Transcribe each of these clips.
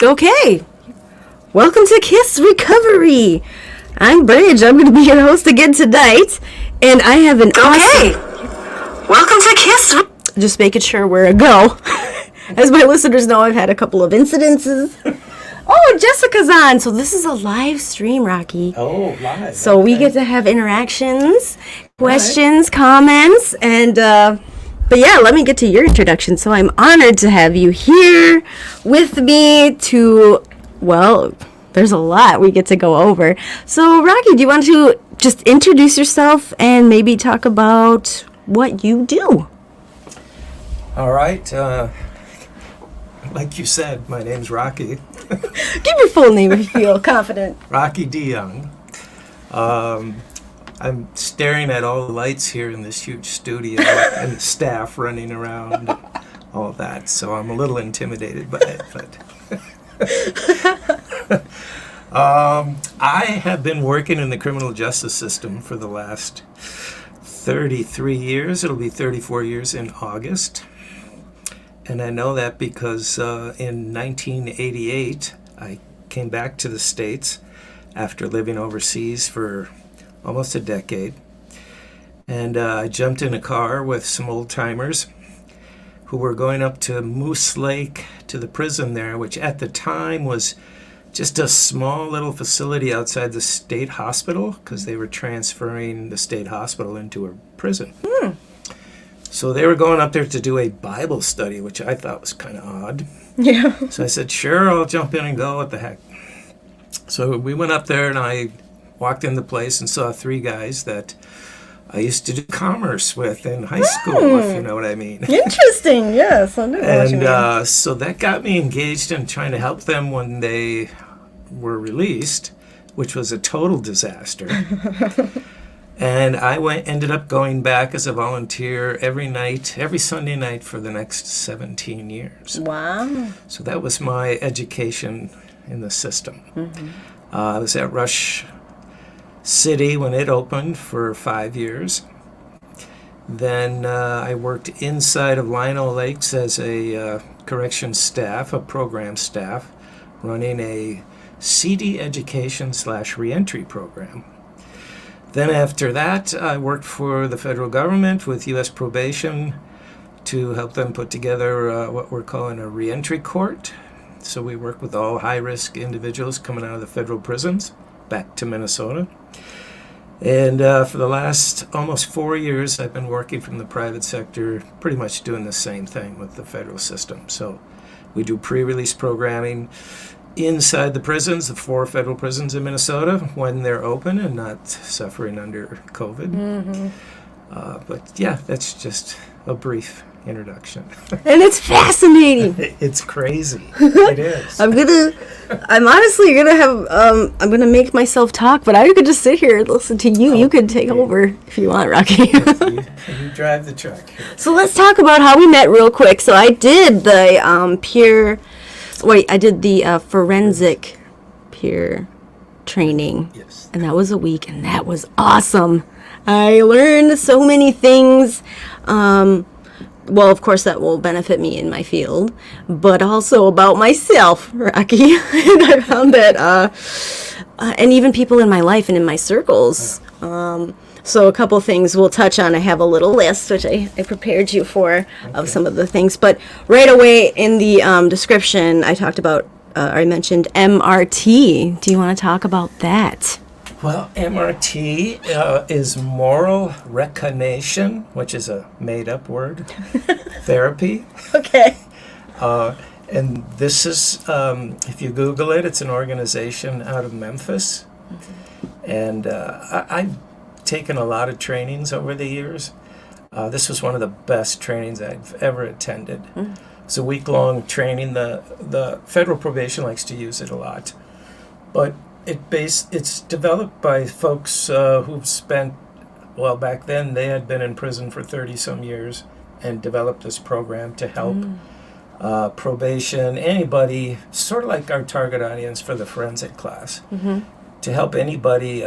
Okay, welcome to K.I.S.S Recovery. I'm Bridge. I'm going to be your host again tonight, and I have an welcome to K.I.S.S. Just making sure we're a go. As my listeners know, I've had a couple of incidences. Oh, Jessica's on. So this is a live stream, Rocky. Oh, live. So we get to have interactions, questions, comments, and but yeah, let me get to your introduction. So I'm honored to have you here with me to, well, there's a lot we get to go over. So Rocky, do you want to just introduce yourself and maybe talk about what you do? All right. Like you said, my name's Rocky. Give your full name if you feel confident. Rocky DeYoung. I'm staring at all the lights here in this huge studio and the staff running around, all that. So I'm a little intimidated by it, but I have been working in the criminal justice system for the last 33 years. It'll be 34 years in August. And I know that because in 1988, I came back to the States after living overseas for almost a decade. And I jumped in a car with some old-timers who were going up to Moose Lake, to the prison there, which at the time was just a small little facility outside the state hospital because they were transferring the state hospital into a prison. So they were going up there to do a Bible study, which I thought was kind of odd. Yeah. So I said, sure, I'll jump in and go. What the heck? So we went up there, and I walked in the place and saw three guys that I used to do commerce with in high school, if you know what I mean. Interesting, yes. I know what you mean. And so that got me engaged in trying to help them when they were released, which was a total disaster. And I ended up going back as a volunteer every Sunday night for the next 17 years. Wow. So that was my education in the system. I was at Rush City when it opened for 5 years. Then I worked inside of Lionel Lakes as a corrections staff, a program staff, running a CD education / reentry program. Then after that, I worked for the federal government with U.S. probation to help them put together what we're calling a reentry court. So we work with all high-risk individuals coming out of the federal prisons back to Minnesota. And for the last almost 4 years, I've been working from the private sector, pretty much doing the same thing with the federal system. So we do pre-release programming inside the prisons, the 4 federal prisons in Minnesota, when they're open and not suffering under COVID. But yeah, that's just a brief introduction. And it's fascinating. It's crazy. It is. I'm honestly gonna have, I'm gonna make myself talk, but I could just sit here and listen to you. You could take over if you want, Rocky. You drive the truck. So let's talk about how we met real quick. So I did the forensic peer training. Yes. And that was a week, and that was awesome. I learned so many things. Well, of course, that will benefit me in my field, but also about myself, Rocky. And I found that, and even people in my life and in my circles. So a couple things we'll touch on. I have a little list, which I prepared you for, of some of the things. But right away in the description, I talked about, I mentioned MRT. Do you want to talk about that? Well, MRT is moral recognition, which is a made-up word, therapy. Okay. And this is, if you Google it, it's an organization out of Memphis. And I've taken a lot of trainings over the years. This was one of the best trainings I've ever attended. It's a week-long training. The federal probation likes to use it a lot. But it's developed by folks who've spent, well, back then they had been in prison for 30-some years and developed this program to help probation, anybody, sort of like our target audience for the forensic class, to help anybody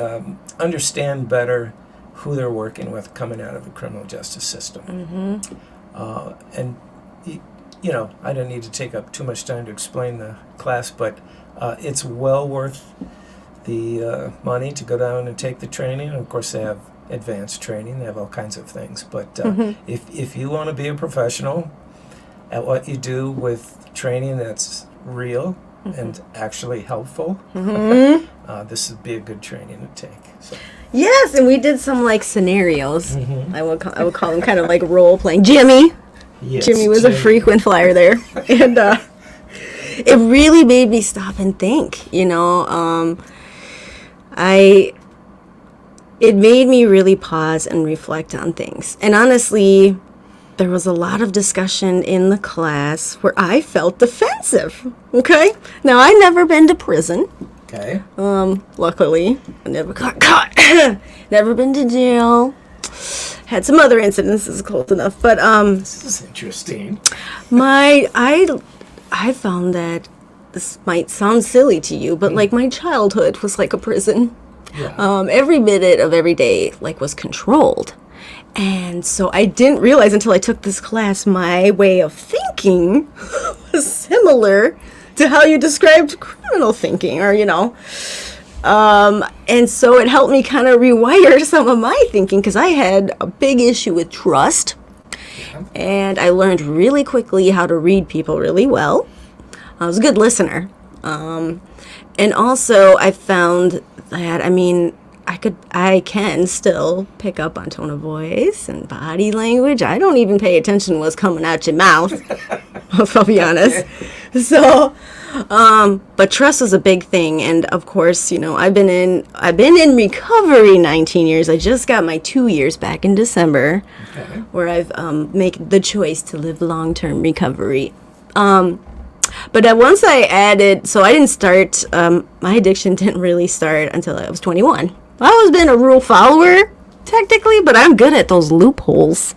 understand better who they're working with coming out of the criminal justice system. And I don't need to take up too much time to explain the class, but it's well worth the money to go down and take the training. And of course, they have advanced training. They have all kinds of things. But if you want to be a professional at what you do with training that's real and actually helpful, this would be a good training to take. So. Yes, and we did some like scenarios. I would call them kind of like role playing. Jimmy. Yes, Jimmy was a frequent flyer there, and it really made me stop and think. It made me really pause and reflect on things. And honestly, there was a lot of discussion in the class where I felt defensive. Okay, now I've never been to prison. Okay. Luckily, I never got caught. Never been to jail. Had some other incidences close enough, but This is interesting. I found that this might sound silly to you, but like my childhood was like a prison. Yeah. Every minute of every day like was controlled. And so I didn't realize until I took this class my way of thinking was similar to how you described criminal thinking, or and so it helped me kind of rewire some of my thinking, because I had a big issue with trust. And I learned really quickly how to read people really well. I was a good listener. And also I found that, I can still pick up on tone of voice and body language. I don't even pay attention to what's coming out your mouth, if I'll be honest. So, but trust was a big thing. And of course, I've been in recovery 19 years. I just got my 2 years back in December, where I've made the choice to live long-term recovery. But once I added, so I didn't start, my addiction didn't really start until I was 21. I've always been a rule follower, technically, but I'm good at those loopholes.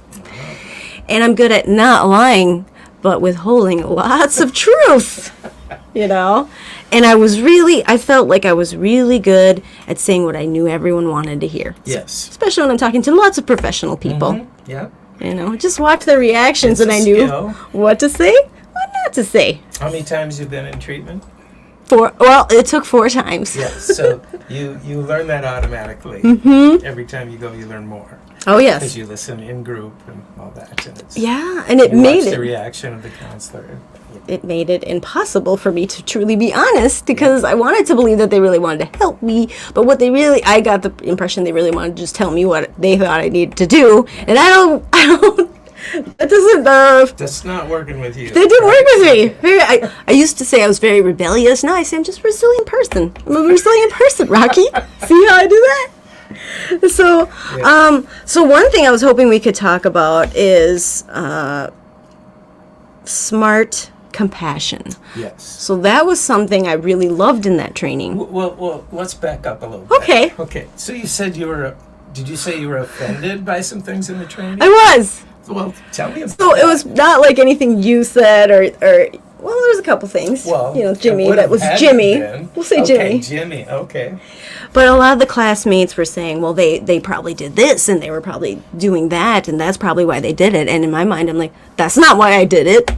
And I'm good at not lying, but withholding lots of truth, And I felt like I was really good at saying what I knew everyone wanted to hear. Yes. Especially when I'm talking to lots of professional people. Yeah. Just watch their reactions, and I knew what to say, what not to say. How many times you've been in treatment? It took 4 times. Yes, so you learn that automatically. Every time you go, you learn more. Oh, yes. Because you listen in group and all that. And and it made watch the reaction of the counselor. It made it impossible for me to truly be honest, because I wanted to believe that they really wanted to help me, but I got the impression they really wanted to just tell me what they thought I needed to do, and I don't. That doesn't. That's not working with you. That didn't work with me. I used to say I was very rebellious. Now I say I'm just a resilient person. I'm a resilient person, Rocky. See how I do that? So, so one thing I was hoping we could talk about is smart compassion. Yes. So that was something I really loved in that training. Well, let's back up a little bit. Okay. Okay. So you said did you say you were offended by some things in the training? I was. Well, tell me about So it was not like anything you said or well, there's a couple things. Well, Jimmy, that was Jimmy. We'll say okay, Jimmy. Jimmy, okay. But a lot of the classmates were saying, well, they probably did this, and they were probably doing that, and that's probably why they did it. And in my mind, I'm like, that's not why I did it.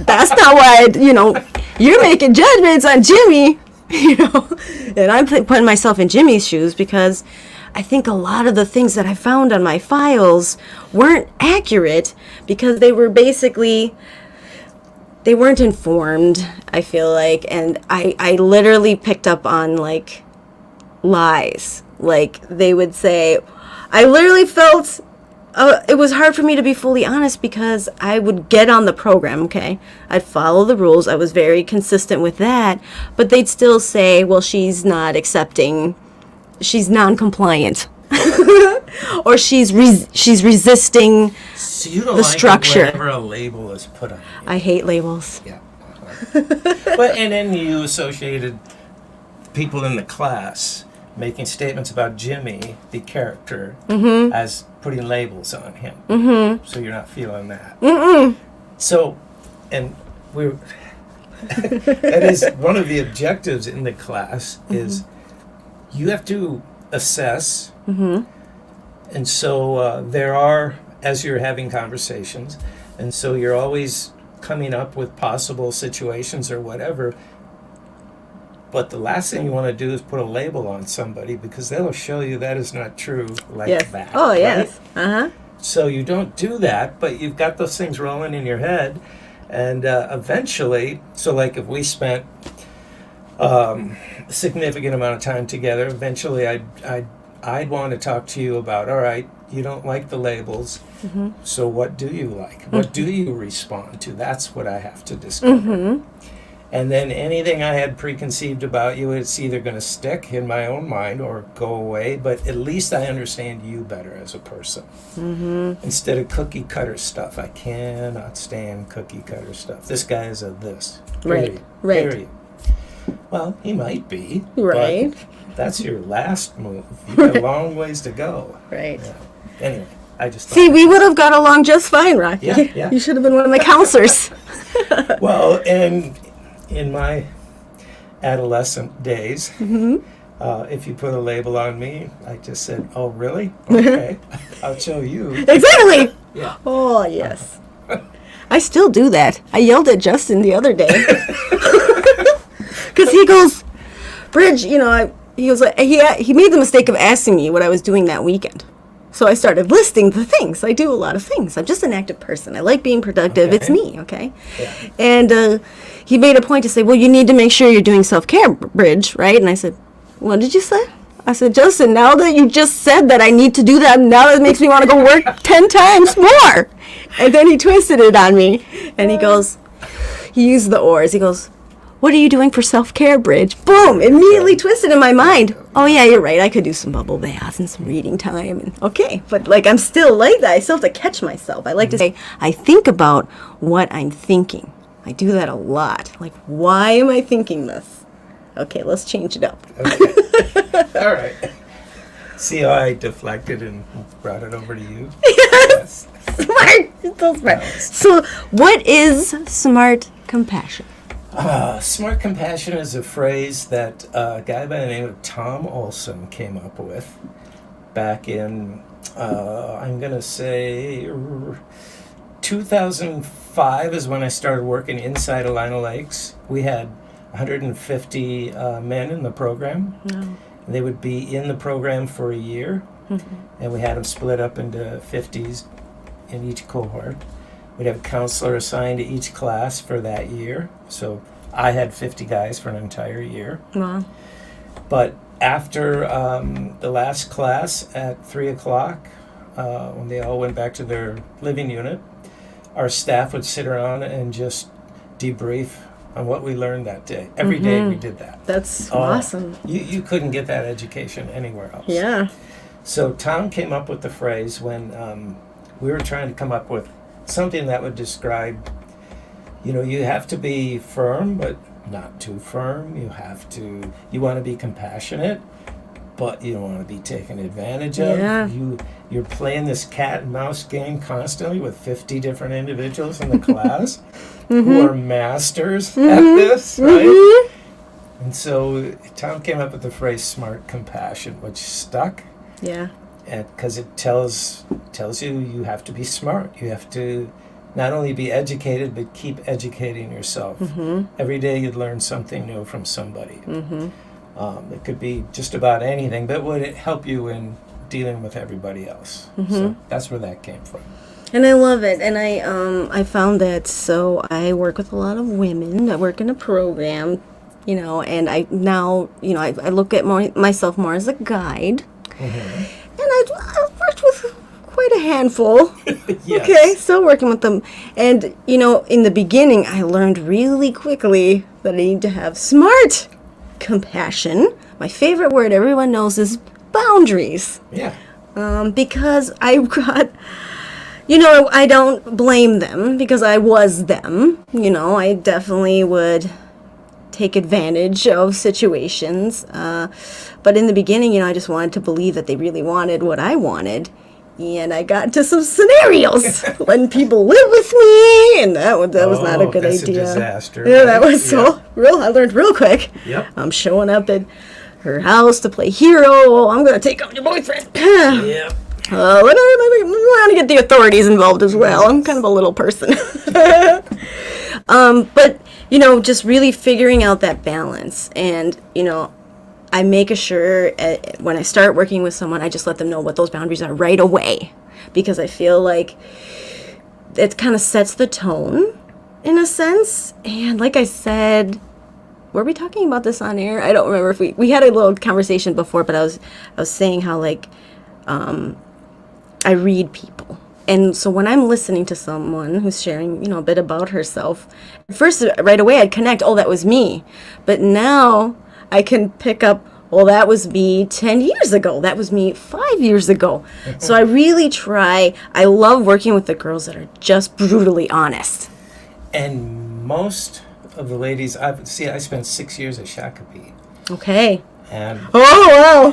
That's not why you're making judgments on Jimmy, And I'm putting myself in Jimmy's shoes, because I think a lot of the things that I found on my files weren't accurate, because they weren't informed, I feel like, and I literally picked up on like lies. Like they would say, I literally felt it was hard for me to be fully honest, because I would get on the program, okay? I'd follow the rules. I was very consistent with that, but they'd still say, well, she's not accepting, she's non-compliant. Or she's resisting so you don't the like structure. Whenever a label is put on you. I hate labels. Yeah. But and then you associated people in the class making statements about Jimmy, the character, as putting labels on him. So you're not feeling that. So, and that is one of the objectives in the class is you have to assess. And so there are, as you're having conversations, and so you're always coming up with possible situations or whatever. But the last thing you want to do is put a label on somebody, because they'll show you that is not true like Yes. that. Oh, right? yes. Uh-huh. So you don't do that, but you've got those things rolling in your head. And eventually, so like if we spent a significant amount of time together, eventually I'd want to talk to you about, all right, you don't like the labels, so what do you like? What do you respond to? That's what I have to discover. And then anything I had preconceived about you, it's either going to stick in my own mind or go away, but at least I understand you better as a person. Instead of cookie cutter stuff. I cannot stand cookie cutter stuff. This guy is a this. Right, Period. right. Period. Well, he might be. Right. But that's your last move. You've got a long ways to go. Right. Yeah. Anyway, I just See, thought, we would have got along just fine, Rocky. Yeah, yeah. You should have been one of my counselors. well, and in my adolescent days, if you put a label on me, I just said, oh, really? Okay. I'll show you. Exactly. Yeah. Oh, yes. I still do that. I yelled at Justin the other day. Because he goes, Bridge, he was like, he made the mistake of asking me what I was doing that weekend. So I started listing the things. I do a lot of things. I'm just an active person. I like being productive. Okay. It's me, okay? Yeah. And he made a point to say, well, you need to make sure you're doing self-care, Bridge, right? And I said, what did you say? I said, Justin, now that you just said that I need to do that, now it makes me want to go work 10 times more. And then he twisted it on me. And he goes, he used the oars. He goes, what are you doing for self-care, Bridge? Boom! Immediately twisted in my mind. Oh, yeah, you're right. I could do some bubble baths and some reading time. And okay, but I'm still like that. I still have to catch myself. I like to say, I think about what I'm thinking. I do that a lot. Like, why am I thinking this? Okay, let's change it up. Okay. All right. See how I deflected and brought it over to you? Yes. Smart. So smart. So, what is smart compassion? Smart compassion is a phrase that a guy by the name of Tom Olson came up with back in, I'm going to say, 2005 is when I started working inside Alina Lakes. We had 150 men in the program. No. They would be in the program for a year, and we had them split up into 50s in each cohort. We'd have a counselor assigned to each class for that year. So I had 50 guys for an entire year. Wow. But after the last class at 3 o'clock, when they all went back to their living unit, our staff would sit around and just debrief on what we learned that day. Every day we did that. That's awesome. You couldn't get that education anywhere else. Yeah. So Tom came up with the phrase when we were trying to come up with something that would describe, you have to be firm, but not too firm. You want to be compassionate, but you don't want to be taken advantage of. Yeah. You're playing this cat and mouse game constantly with 50 different individuals in the class who are masters at this, right? And so Tom came up with the phrase smart compassion, which stuck. Yeah. Because it tells you have to be smart. You have to not only be educated, but keep educating yourself. Every day you'd learn something new from somebody. It could be just about anything, but would it help you in dealing with everybody else? So that's where that came from. And I love it. And I found that, so I work with a lot of women. I work in a program, and I now, I look at myself more as a guide. And I've worked with quite a handful. Yes. Okay, still working with them. And, in the beginning, I learned really quickly that I need to have smart compassion. My favorite word everyone knows is boundaries. Yeah. Because I got, I don't blame them because I was them. I definitely would take advantage of situations. But in the beginning, I just wanted to believe that they really wanted what I wanted. And I got into some scenarios letting people live with me, and that was not a good that's idea. A disaster. Yeah, that was so real. I learned real quick. Yep. I'm showing up at her house to play hero. I'm going to take up your boyfriend. Yep. I want to get the authorities involved as well. I'm kind of a little person. But, just really figuring out that balance. And, I make sure when I start working with someone, I just let them know what those boundaries are right away. Because I feel like it kind of sets the tone in a sense. And like I said, were we talking about this on air? I don't remember if we had a little conversation before, but I was saying how I read people. And so when I'm listening to someone who's sharing, a bit about herself, first right away I'd connect, oh, that was me. But now I can pick up, well, that was me 10 years ago. That was me 5 years ago. So I really I love working with the girls that are just brutally honest. And most of the ladies, I spent 6 years at Shakopee. Okay. And oh, wow.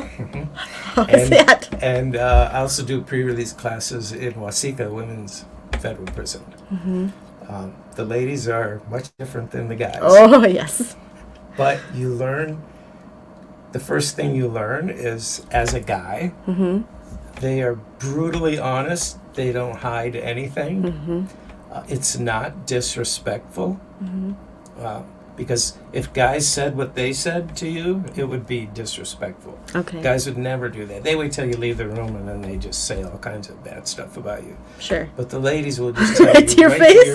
How's that? And I also do pre-release classes in Waseca Women's Federal Prison. Mm-hmm. The ladies are much different than the guys. Oh, yes. But the first thing you learn is, as a guy, mm-hmm. they are brutally honest. They don't hide anything. Mm-hmm. It's not disrespectful. Mm-hmm. Because if guys said what they said to you, it would be disrespectful. Okay. Guys would never do that. They wait till you leave the room and then they just say all kinds of bad stuff about you. Sure. But the ladies will just tell you to your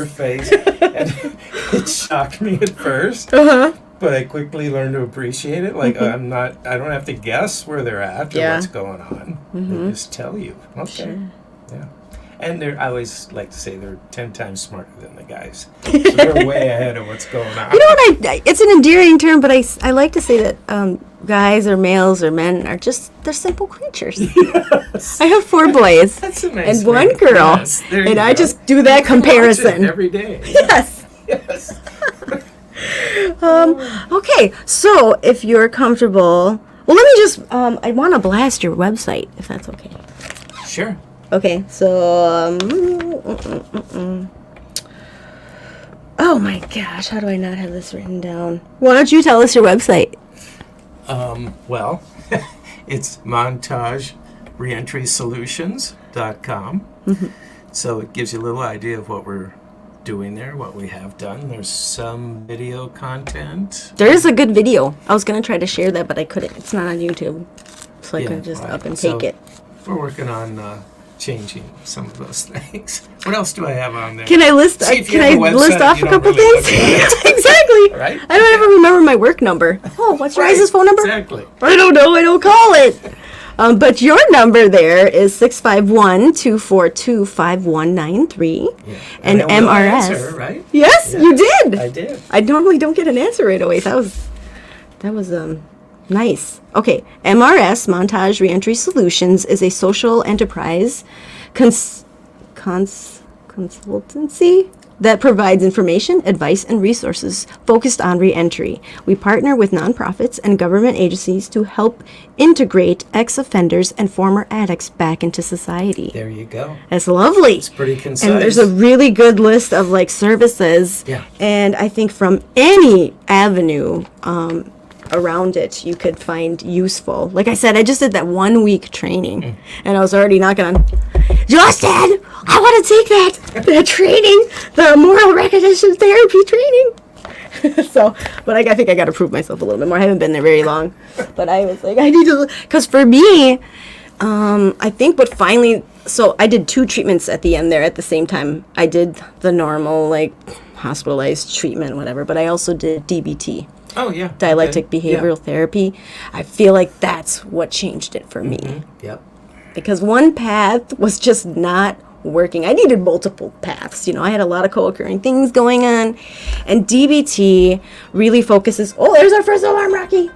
face. And it shocked me at first. Uh-huh. But I quickly learned to appreciate it. Like, mm-hmm. I don't have to guess where they're at or what's going on. Mm-hmm. They just tell you. Okay. Sure. Yeah. And I always like to say they're 10 times smarter than the guys. So they're way ahead of what's going on. It's an endearing term, but I like to say that guys or males or men are they're simple creatures. Yes. I have 4 boys. That's a nice and 1 girl. Yes, and I just do that comparison. Every day. Yes. Yes. Okay, so if you're comfortable, well, let me just, I want to blast your website, if that's okay. Sure. Okay, so, oh my gosh, how do I not have this written down? Why don't you tell us your website? Well, it's montagereentrysolutions.com. Mm-hmm. So it gives you a little idea of what we're doing there, what we have done. There's some video content. There is a good video. I was going to try to share that, but I couldn't. It's not on YouTube. So I could just up and take it. We're working on changing some of those things. What else do I have on there? Can I list off a couple things? Exactly. Right? I don't ever remember my work number. Oh, what's your guys' phone number? Exactly. I don't know. I don't call it. But your number there is 651-242-5193. Yeah. And MRS. Answer, right? Yes, you did. I did. I normally don't get an answer right away. That was nice. Okay, MRS, Montage Reentry Solutions, is a social enterprise consultancy that provides information, advice, and resources focused on reentry. We partner with nonprofits and government agencies to help integrate ex-offenders and former addicts back into society. There you go. That's lovely. It's pretty concise. And there's a really good list of services. Yeah. And I think from any avenue around it, you could find useful. Like I said, I just did that 1 week training, and I was already knocking on. Justin, I want to take that training, the moral recognition therapy training. So, but I think I got to prove myself a little bit more. I haven't been there very long, but I was like, I need to, because for me, I think what finally, so I did 2 treatments at the end there at the same time. I did the normal, hospitalized treatment, whatever, but I also did DBT. Oh, yeah. Dialectic behavioral therapy. I feel like that's what changed it for me. Mm-hmm. Yep. Because one path was just not working. I needed multiple paths. I had a lot of co-occurring things going on. And DBT really focuses... Oh, there's our first alarm, Rocky.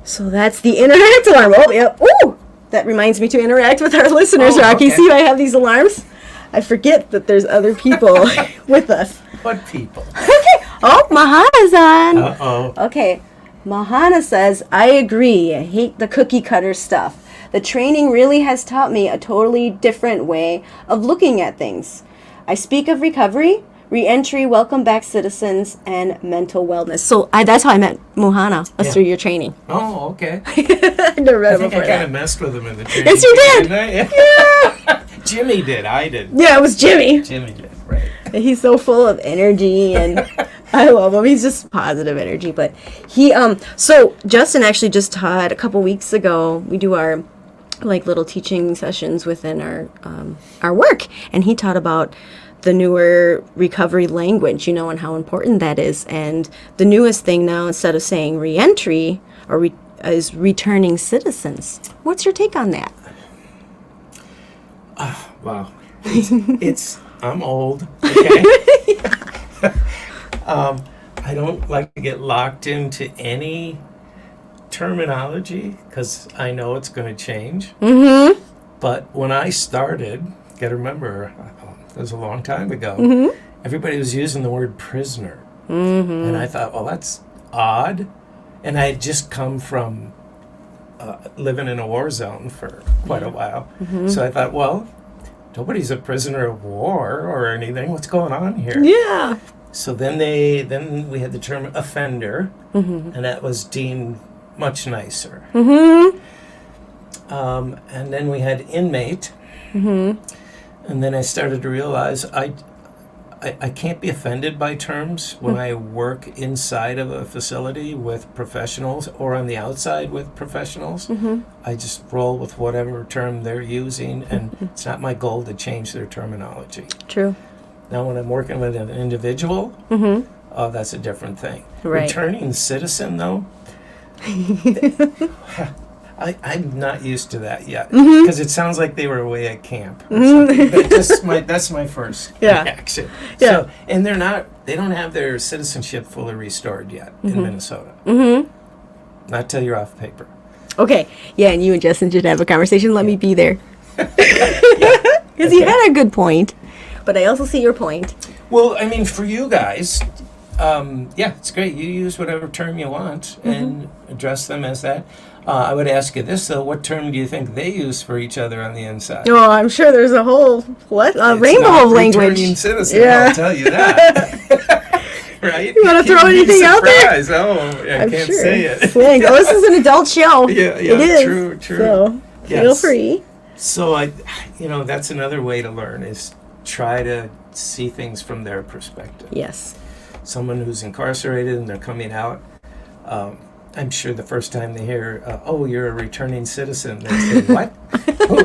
So that's the interact alarm. Oh, yep. Oh, that reminds me to interact with our listeners, Rocky. Okay. See, I have these alarms. I forget that there's other people with us. What people? Okay. Oh, Mahana's on. Uh-oh. Okay. Mahana says, I agree. I hate the cookie cutter stuff. The training really has taught me a totally different way of looking at things. I speak of recovery, Reentry, welcome back citizens, and mental wellness. So that's how I met Mohana, through your training. Oh, okay. I never read I it think before I kind that. of messed with him in the training. Yes, you did. Didn't I? Yeah. Jimmy did. I did. Yeah, it was Jimmy. Jimmy did. Right. He's so full of energy, and I love him. He's just positive energy. But he, so Justin actually just taught a couple weeks ago. We do our like little teaching sessions within our work, and he taught about the newer recovery language, and how important that is. And the newest thing now, instead of saying reentry is returning citizens. What's your take on that? Wow. It's I'm old. Okay. I don't like to get locked into any terminology because I know it's going to change. Mm-hmm. But when I started, got to remember, it was a long time ago. Mm-hmm. Everybody was using the word prisoner, and I thought, well, that's odd. And I had just come from living in a war zone for quite a while, so I thought, well, nobody's a prisoner of war or anything. What's going on here? Yeah. So then we had the term offender, and that was deemed much nicer. Mm-hmm. And then we had inmate, and then I started to realize I can't be offended by terms when I work inside of a facility with professionals or on the outside with professionals. I just roll with whatever term they're using, and it's not my goal to change their terminology. True. Now, when I'm working with an individual, that's a different thing. Right. Returning citizen, though, I'm not used to that yet because it sounds like they were away at camp. Or something. That's my first reaction. Yeah. So, and they don't have their citizenship fully restored yet in Minnesota. Not till you're off paper. Okay. Yeah, and you and Justin should have a conversation. Let me be there. Because you had a good point, but I also see your point. Well, I mean, for you guys, it's great. You use whatever term you want and address them as that. I would ask you this, though. What term do you think they use for each other on the inside? Oh, I'm sure there's a whole rainbow of language. Returning citizen, I'll tell you that. Right? You want to throw anything out there? Oh, I I'm can't sure. say it. Slang. Oh, this is an adult show. Yeah, it is. True. So feel free. So that's another way to learn is try to see things from their perspective. Yes. Someone who's incarcerated and they're coming out, I'm sure the first time they hear, oh, you're a returning citizen, they say, what?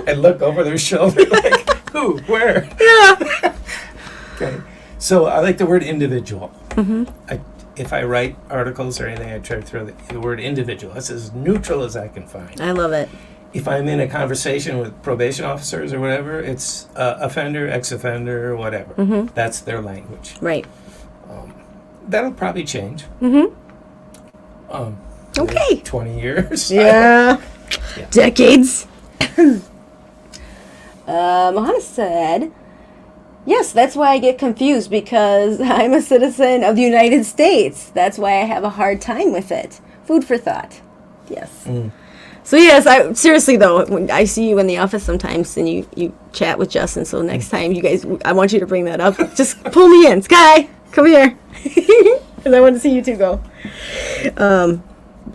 And look over their shoulder like, who? Where? Yeah. Okay. So I like the word individual. If I write articles or anything, I try to throw the word individual. That's as neutral as I can find. I love it. If I'm in a conversation with probation officers or whatever, it's offender, ex-offender, whatever. That's their language. Right. That'll probably change. Okay. 20 years. Yeah. Decades. Mohana said, yes, that's why I get confused because I'm a citizen of the United States. That's why I have a hard time with it. Food for thought. Yes. So yes, seriously though, when I see you in the office sometimes and you chat with Justin, so next time you guys, I want you to bring that up. Just pull me in. Sky, come here. Because I want to see you two go.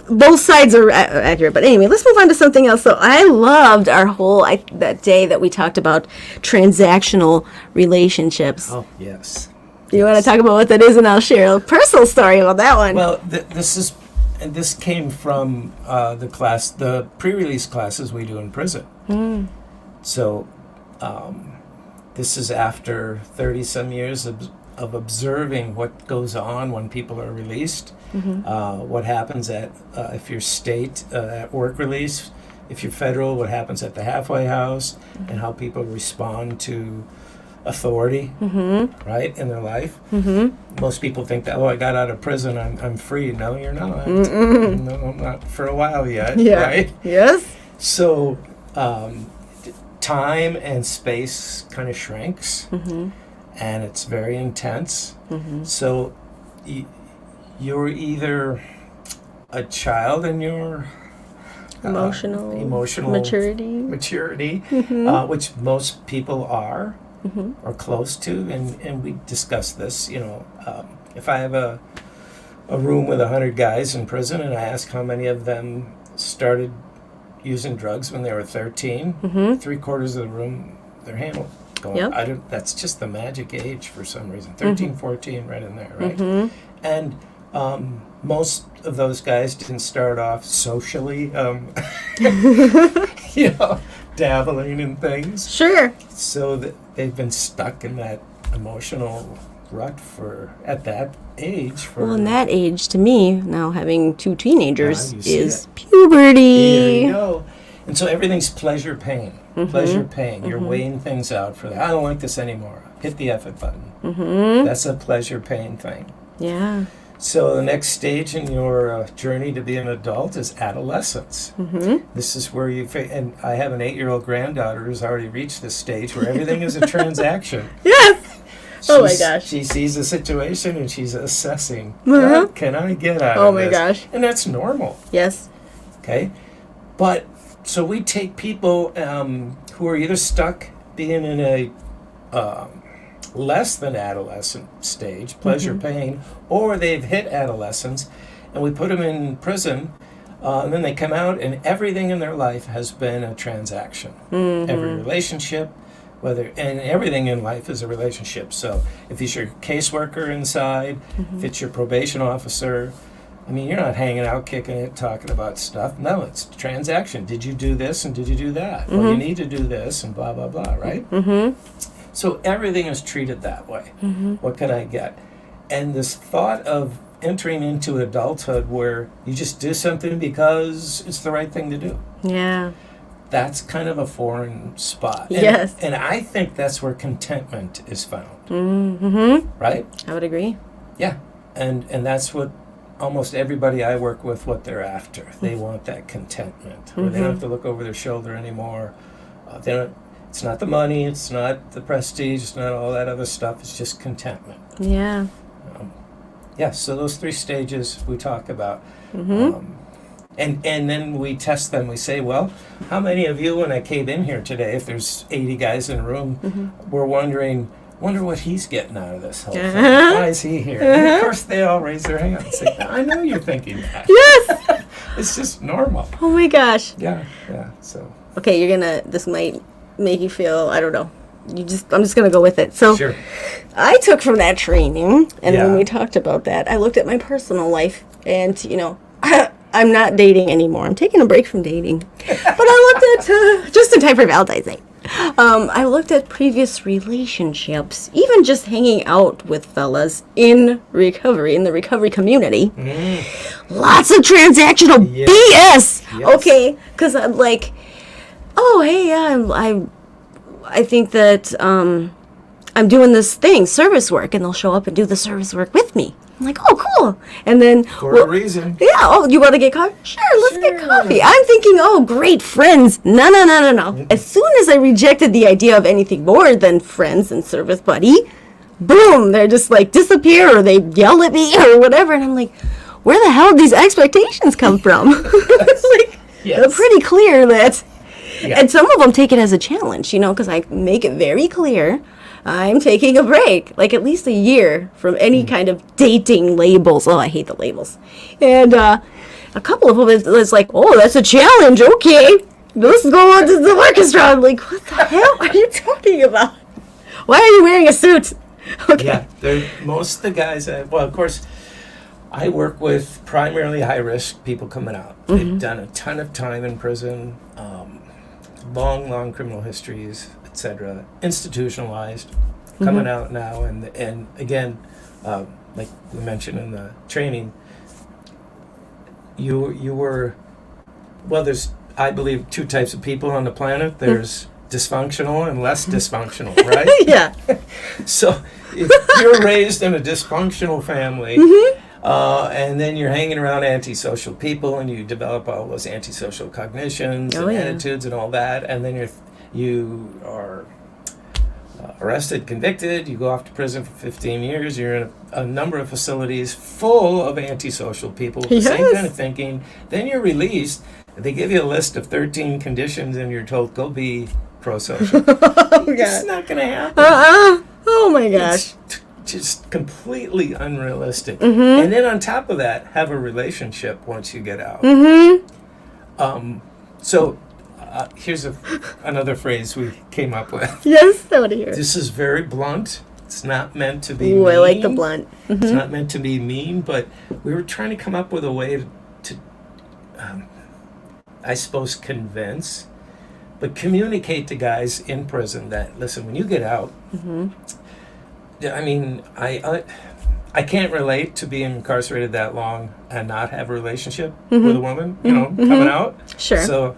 Both sides are accurate. But anyway, let's move on to something else. So I loved our whole, that day that we talked about transactional relationships. Oh, yes. You want to talk about what that is, and I'll share a personal story about that one. Well, this came from the pre-release classes we do in prison. So this is after 30-some years of observing what goes on when people are released, what happens if you're state at work release, if you're federal, what happens at the halfway house, and how people respond to authority, right, in their life. Most people think that, I got out of prison, I'm free. No, you're not. No, I'm not for a while yet, right? Yes. So time and space kind of shrinks, and it's very intense. So you're either a child in your emotional maturity, which most people are, or close to, and we discuss this. If I have a room with 100 guys in prison, and I ask how many of them started using drugs when they were 13, 3/4 of the room, they're handled. Going, Yep. That's just the magic age for some reason. 13, 14, right in there, right? And most of those guys didn't start off socially, dabbling in things. Sure. So that they've been stuck in that emotional rut at that age. Well, in that age, to me, now having 2 teenagers you see is it. puberty. There you go. And so everything's pleasure, pain. Pleasure, pain. You're weighing things out for that. I don't like this anymore. Hit the F it button. That's a pleasure, pain thing. Yeah. So the next stage in your journey to be an adult is adolescence. This is where and I have an 8-year-old granddaughter who's already reached this stage where everything is a transaction. Yes. Oh my gosh. She sees a situation and she's assessing, what can I get out of this? Oh my gosh. And that's normal. Yes. Okay? But, so we take people who are either stuck being in a less than adolescent stage, pleasure, pain, or they've hit adolescence, and we put them in prison, and then they come out, and everything in their life has been a transaction. Every relationship, and everything in life is a relationship. So if it's your caseworker inside, if it's your probation officer, I mean, you're not hanging out, kicking it, talking about stuff. No, it's a transaction. Did you do this and did you do that? Well, you need to do this and blah, blah, blah, right? So everything is treated that way. What can I get? And this thought of entering into adulthood where you just do something because it's the right thing to do. Yeah. That's kind of a foreign spot. Yes. And I think that's where contentment is found. Right? I would agree. Yeah. And that's what almost everybody I work with, what they're after. They want that contentment where they don't have to look over their shoulder anymore. They don't. It's not the money, it's not the prestige, it's not all that other stuff, it's just contentment. Yeah. So those 3 stages we talk about. And then we test them. We say, well, how many of you, when I came in here today, if there's 80 guys in a room, were wonder what he's getting out of this whole thing. Why is he here? And of course, they all raise their hands. Say, I know you're thinking that. Yes. It's just normal. Oh my gosh. Yeah. So. Okay, this might make you feel, I don't know. I'm just going to go with it. So Sure. I took from that training, and when we talked about that, I looked at my personal life, and, I'm not dating anymore. I'm taking a break from dating. But I looked at, just in time for Valentine's Day, I looked at previous relationships, even just hanging out with fellas in recovery, in the recovery community. Lots of transactional BS. Yes. Okay, because I'm like, oh, hey, yeah, I think that I'm doing this thing, service work, and they'll show up and do the service work with me. I'm like, oh, cool. And then... For a reason. Yeah, oh, you want to get coffee? Sure, let's get coffee. I'm thinking, oh, great, friends. No. As soon as I rejected the idea of anything more than friends and service buddy, boom, they're just like disappear, or they yell at me or whatever. And I'm like, where the hell did these expectations come from? Like, they're pretty clear that... Yeah. And some of them take it as a challenge, because I make it very clear I'm taking a break, like at least a year from any kind of dating labels. Oh, I hate the labels. And a couple of them is like, oh, that's a challenge. Okay, let's go on to the orchestra. I'm like, what the hell are you talking about? Why are you wearing a suit? Okay. Yeah, most of the guys, well, of course, I work with primarily high-risk people coming out. They've done a ton of time in prison, long criminal histories, etc., institutionalized, coming out now, and again, like we mentioned in the training, you were, well, there's, I believe, 2 types of people on the planet. There's dysfunctional and less dysfunctional, right? Yeah. So if you're raised in a dysfunctional family, and then you're hanging around antisocial people, and you develop all those antisocial cognitions and attitudes and all that, and then you are arrested, convicted, you go off to prison for 15 years, you're in a number of facilities full of antisocial people with the same kind of thinking, then you're released, they give you a list of 13 conditions, and you're told, go be pro-social. Oh, It's God. not going to happen. Oh, my gosh. It's just completely unrealistic. Mm-hmm. And then on top of that, have a relationship once you get out. Mm-hmm. So here's another phrase we came up with. Yes, I want to hear it. This is very blunt. It's not meant to be Ooh, mean. I like the blunt. It's Mm-hmm. not meant to be mean, but we were trying to come up with a way to I suppose, convince, but communicate to guys in prison that, listen, when you get out, I mean, I can't relate to being incarcerated that long and not have a relationship with a woman, you know, coming out. Sure. So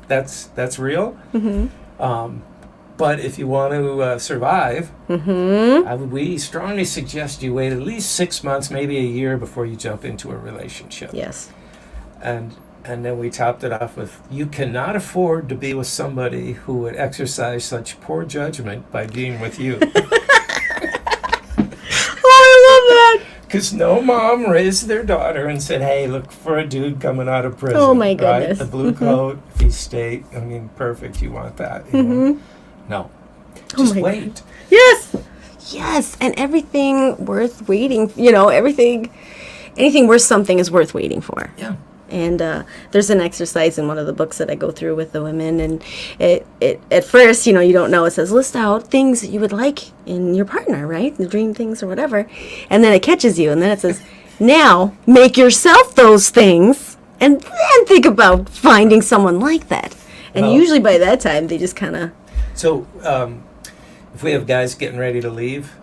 that's real. But if you want to survive, we strongly suggest you wait at least 6 months, maybe a year before you jump into a relationship. Yes. And then we topped it off with, you cannot afford to be with somebody who would exercise such poor judgment by being with you. Oh, I love that. Because no mom raised their daughter and said, hey, look for a dude coming out of prison. Oh, my right? goodness. The blue coat, if he's state, I mean, perfect, you want that. You know? No. Just my wait. Yes. Yes. And everything worth waiting, you know, anything worth something is worth waiting for. Yeah. And there's an exercise in one of the books that I go through with the women, and it at first, you know, you don't know. It says list out things that you would like in your partner, right? The dream things or whatever, and then it catches you, and then it says, now make yourself those things, and then think about finding someone like that. And Well, usually by that time, they just kind of So if we have guys getting ready to leave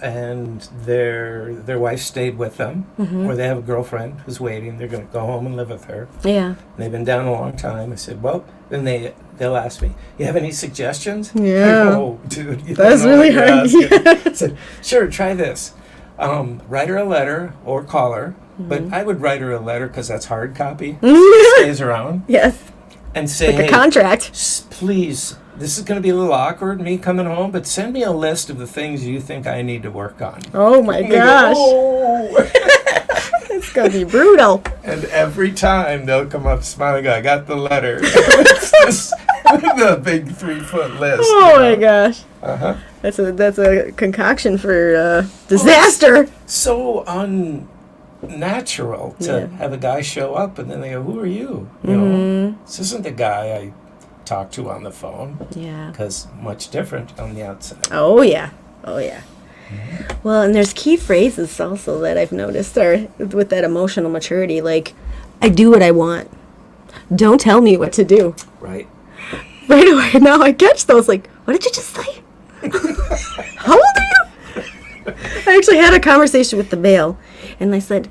and their wife stayed with them, or they have a girlfriend who's waiting, they're going to go home and live with her. yeah. They've been down a long time. I said, well, then they'll ask me, you have any suggestions? Yeah. I go, oh, dude, you That's don't know really what you're hard. asking." I said, sure, try this. Write her a letter or call her. But I would write her a letter because that's hard copy. Stays around. Yes. And say, Like hey, a contract. please, this is going to be a little awkward, me coming home, but send me a list of the things you think I need to work on. Oh my And they go, gosh. "Oh." It's gonna be brutal. And every time they'll come up smiling, I got the letter. It's just the big 3-foot list. Oh my gosh. Uh-huh. That's a concoction for disaster. So unnatural to have a guy show up and then they go, who are you? You know, this isn't the guy I talked to on the phone. Yeah. Because much different on the outside. Oh yeah. Oh yeah. Well, and there's key phrases also that I've noticed are with that emotional maturity, like, I do what I want. Don't tell me what to do. Right. Right away. Now I catch those. Like, what did you just say? How old are you? I actually had a conversation with the male, and I said,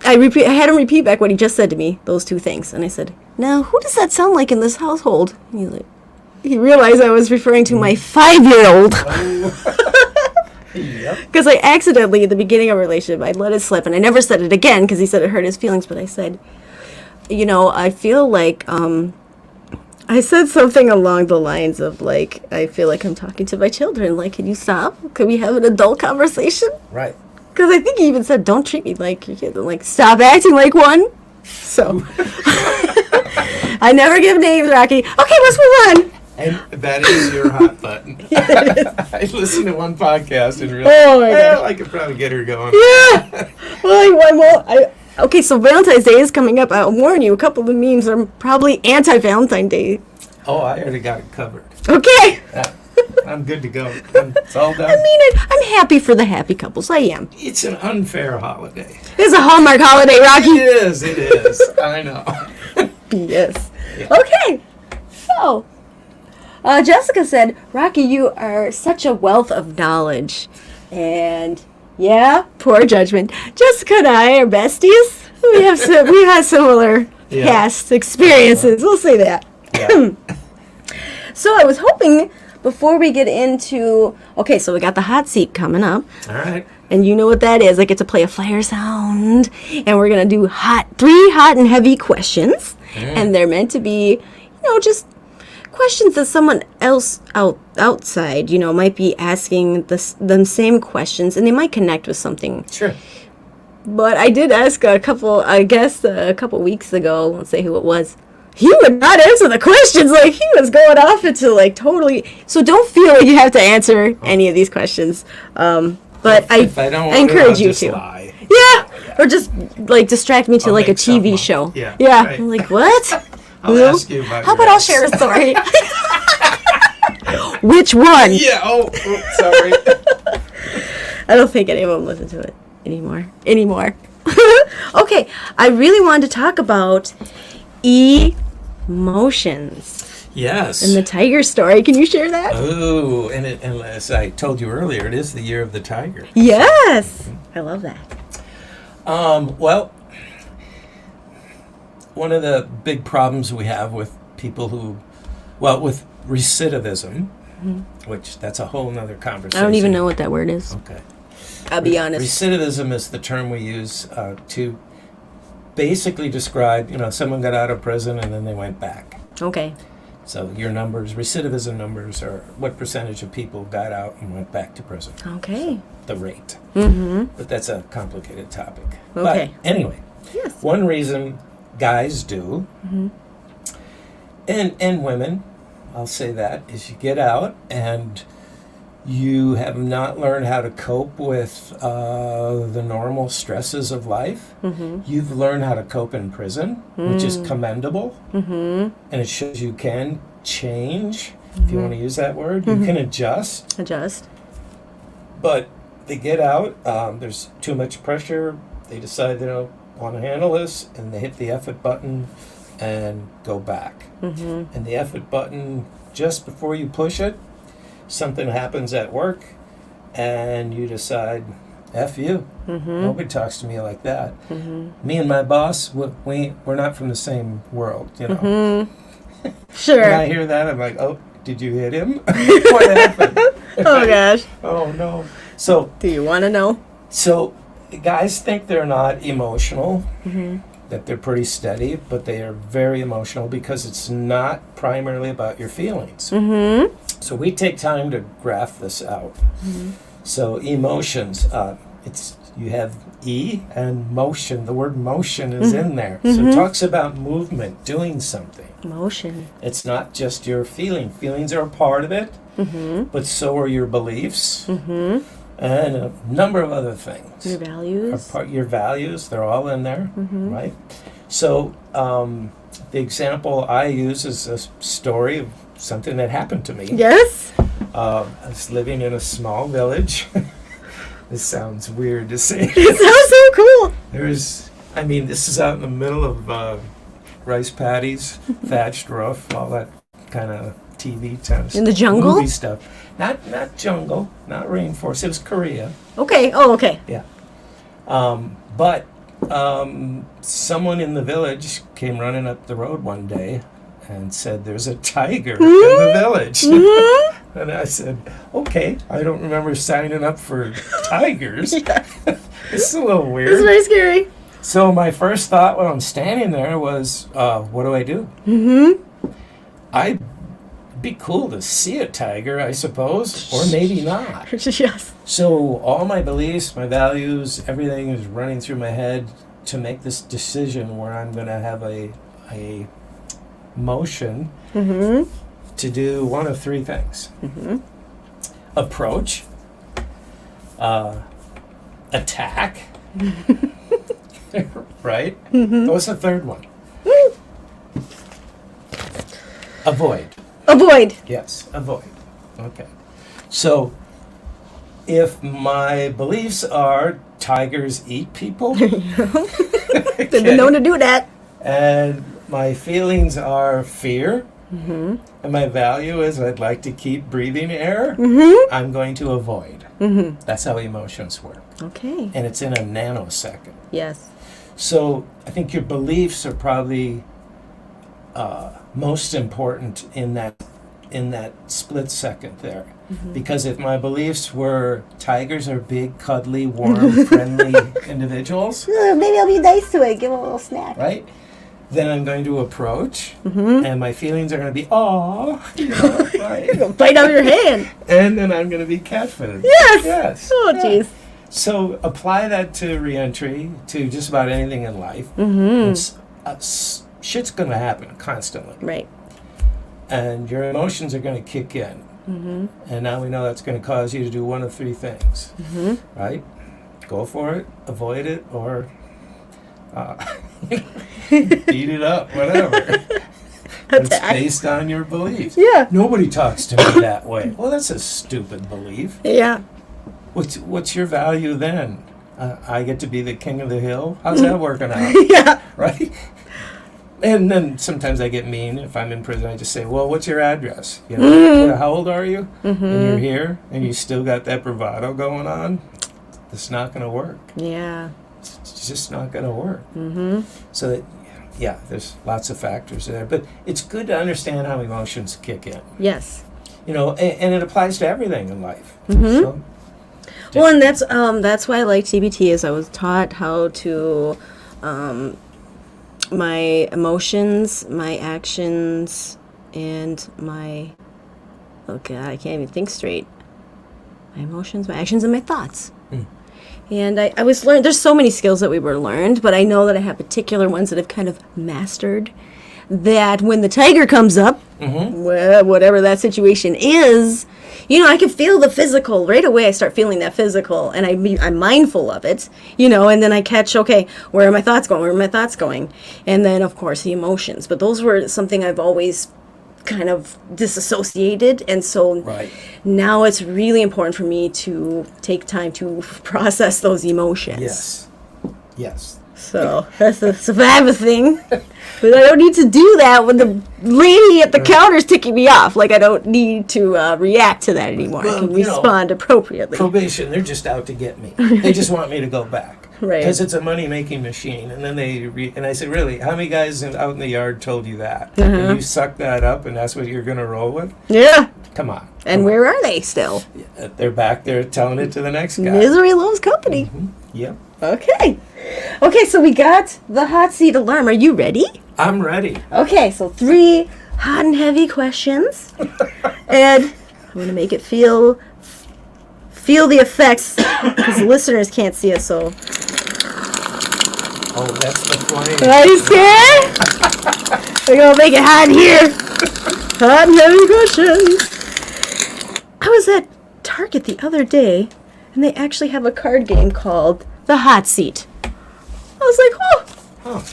I had him repeat back what he just said to me, those two things. And I said, now, who does that sound like in this household? And he's like, he realized I was referring to my 5-year-old. Yep. Because I accidentally, at the beginning of a relationship, I let it slip, and I never said it again because he said it hurt his feelings. But I said, you know, I feel like, I said something along the lines of, like, I feel like I'm talking to my children. Like, can you stop? Can we have an adult conversation? Right. Because I think he even said, don't treat me like your kid. I'm like, stop acting like one. So, I never give names, Rocky. Okay, let's move on. And that is your hot button. I listened to one podcast and realized, Oh my God. I could probably get her going. Yeah. Okay, so Valentine's Day is coming up. I'll warn you, a couple of the memes are probably anti-Valentine Day. Oh, I already got it covered. Okay. I'm good to go. It's all done. I mean, I'm happy for the happy couples. I am. It's an unfair holiday. It's a Hallmark holiday, Rocky. It is. I know. BS. Yeah. Okay. So, Jessica said, Rocky, you are such a wealth of knowledge. And, yeah, poor judgment. Jessica and I are besties. We have similar past experiences. We'll say that. Yeah. So I was hoping, before we get into, okay, so we got the hot seat coming up. All right. And you know what that is. I get to play a fire sound. And we're going to do 3 hot and heavy questions. And they're meant to be, you know, just questions that someone else outside, you know, might be asking them same questions. And they might connect with something. Sure. But I did ask a couple weeks ago, let's say who it was. he would not answer the questions. Like, he was going off into, like, totally... So don't feel like you have to answer any of these questions. But If I don't I want encourage I'll you just to. lie. Yeah! Or just, like, distract me to, I'll like, a make something TV up. show. Yeah, Yeah. right. I'm like, what? I'll Well, ask you about how your about I'll ex. share a story? Which one? Yeah, oops, sorry. I don't think any of them listen to it anymore. Okay, I really wanted to talk about emotions Yes. and the tiger story. Can you share that? Oh, and as I told you earlier, it is the year of the tiger. Yes. I love that. Well, one of the big problems we have with people with recidivism, which that's a whole nother conversation. I don't even know what that word is. Okay. I'll be honest. Recidivism is the term we use to basically describe, someone got out of prison and then they went back. Okay. So your numbers, recidivism numbers, are what percentage of people got out and went back to prison. Okay. The rate. Mm-hmm. But that's a complicated topic. Okay. But anyway, Yes. one reason guys do, and women, I'll say that, is you get out and you have not learned how to cope with the normal stresses of life. You've learned how to cope in prison, which is commendable. And it shows you can change, if you want to use that word. You can adjust. But they get out, there's too much pressure, they decide they don't want to handle this, and they hit the F-it button and go back. And the F-it button, just before you push it, something happens at work, and you decide, F you. Nobody talks to me like that. Me and my boss, we're not from the same world, Sure. When I hear that, I'm like, oh, did you hit him? What happened? Oh gosh. Oh no. So Do you want to know? Guys think they're not emotional, that they're pretty steady, but they are very emotional because it's not primarily about your feelings. So we take time to graph this out. So emotions, you have E and motion. The word motion is in there. So it talks about movement, doing something. Motion. It's not just your feeling. Feelings are a part of it, but so are your beliefs. And a number of other things. Your values. Your values, they're all in there, right? So the example I use is a story of something that happened to me. Yes. I was living in a small village. This sounds weird to say. It sounds so cool. This is out in the middle of rice paddies, thatched roof, all that kind of TV time. In the jungle? Movie stuff. Not jungle, not rainforest. It was Korea. Okay. Oh, okay. Yeah. But someone in the village came running up the road one day and said, there's a tiger in the village. And I said, okay, I don't remember signing up for tigers. It's a little weird. It's very scary. So my first thought when I'm standing there was, what do I do? I'd be cool to see a tiger, I suppose, or maybe not. Yes. So all my beliefs, my values, everything is running through my head to make this decision where I'm going to have a motion to do one of three things. Approach, attack, right? What's the third one? Avoid. Avoid. Yes, avoid. Okay. So if my beliefs are tigers eat people, They've been known to do that. and my feelings are fear, and my value is I'd like to keep breathing air, I'm going to avoid. That's how emotions work. Okay. And it's in a nanosecond. Yes. So I think your beliefs are probably most important in that split second there. Because if my beliefs were tigers are big, cuddly, warm, friendly individuals, Maybe I'll be nice to it. Give it a little snack. right? Then I'm going to approach, and my feelings are going to be, aw, right? Bite out your hand. And then I'm going to be cat fed. Yes. Yes. Oh, Yeah. jeez. So apply that to reentry, to just about anything in life. And shit's going to happen constantly. Right. And your emotions are going to kick in. Mm-hmm. And now we know that's going to cause you to do one of three things. Mm-hmm. Right? Go for it, avoid it, or beat it up, whatever. It's based on your beliefs. Yeah. Nobody talks to me that way. Well, that's a stupid belief. Yeah. What's your value then? I get to be the king of the hill? How's that working out? Yeah. Right? And then sometimes I get mean. If I'm in prison, I just say, well, what's your address? You know, how old are you? Mm-hmm. And you're here, and you still got that bravado going on? It's not going to work. Yeah. It's just not going to work. Mm-hmm. So that, yeah, there's lots of factors there. But it's good to understand how emotions kick in. Yes. You know, and it applies to everything in life. Mm-hmm. So, Well, and that's why I like TBT, is I was taught how to my emotions, my actions, and my, oh God, I can't even think straight. My emotions, my actions, and my thoughts. And I was learned, there's so many skills that we were learned, but I know that I have particular ones that I've kind of mastered, that when the tiger comes up, whatever that situation is, you know, I can feel the physical right away. I start feeling that physical, and I'm mindful of it, you know, and then I catch, okay, where are my thoughts going? Where are my thoughts going? And then, of course, the emotions. But those were something I've always kind of disassociated, and so now it's really important for me to take time to process those emotions. Yes. So that's a survivor thing. But I don't need to do that when the lady at the counter is ticking me off. Like, I don't need to react to that anymore. Well, I can respond appropriately. Probation, they're just out to get me. They just want me to go back. Right. Because it's a money-making machine. And then and I said, really, how many guys out in the yard told you that? And you suck that up and that's what you're going to roll with? Yeah. Come on. And where are they still? They're back there telling it to the next guy. Misery loves company. Yep. Okay. Okay, so we got the hot seat alarm. Are you ready? I'm ready. Okay, so 3 hot and heavy questions. And I'm going to make it feel the effects, because the listeners can't see it, so. Oh, that's the flame. Are you scared? We're going to make it hot in here. Hot and heavy questions. I was at Target the other day, and they actually have a card game called The Hot Seat. I was like, oh.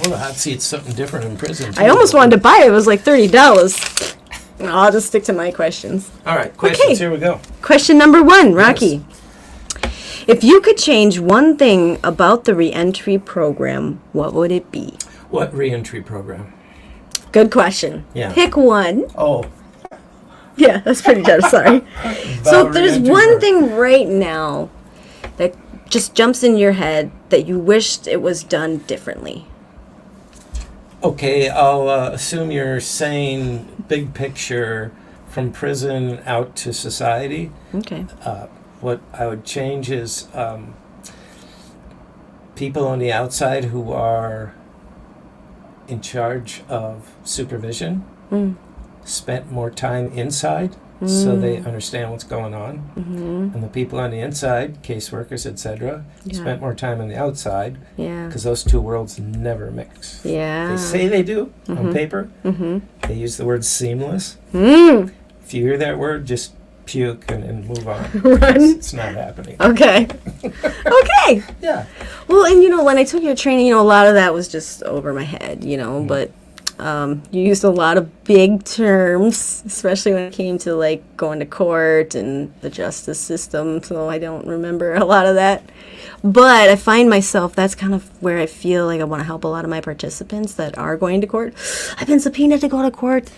Well, the hot seat's something different in prison, too. I almost wanted to buy it. It was like $30. No, I'll just stick to my questions. All right, questions. Okay. Here we go. Question number 1, Rocky. Yes. If you could change one thing about the reentry program, what would it be? What reentry program? Good question. Yeah. Pick one. Oh. Yeah, that's pretty good. Sorry. So if there's reentry one thing right now that just jumps in your head that you wished it was done differently. Okay, I'll assume you're saying big picture from prison out to society. Okay. What I would change is people on the outside who are in charge of supervision spent more time inside so they understand what's going on. And the people on the inside, caseworkers, etc., spent more time on the outside because those two worlds never mix. Yeah. They say they do on paper. They use the word seamless. If you hear that word, just puke and move on. Run. It's not happening. Okay. Okay. Yeah. Well, and you know, when I took your training, you know, a lot of that was just over my head, you know, but you used a lot of big terms, especially when it came to like going to court and the justice system. So I don't remember a lot of that. But I find myself, that's kind of where I feel like I want to help a lot of my participants that are going to court. I've been subpoenaed to go to court